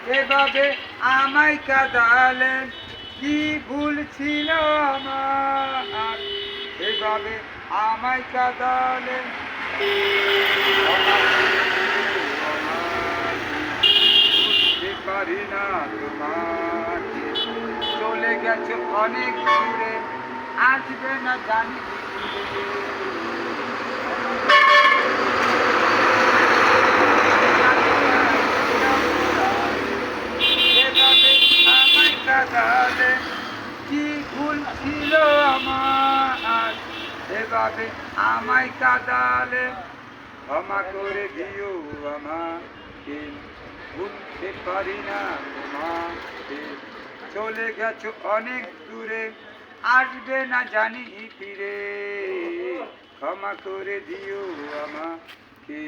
এভাবে আমায় কাঁদালেন, কি ভুল ছিল আমার, এভাবে আমায় কাঁদালেন। বুঝতে পারি না তোমাকে, চলে গেছো অনেক দূরে, আসবে না জানি কি ফিরে। এভাবে আমায় কাঁদালে, কি ভুল ছিল আমার, এভাবে আমায় কাঁদালে, ক্ষমা করে দিও আমাকে, ভুলতে পারি না তোমাকে, চলে গেছো অনেক দূরে, আসবে না জানি ফিরে, ক্ষমা করে দিও আমাকে।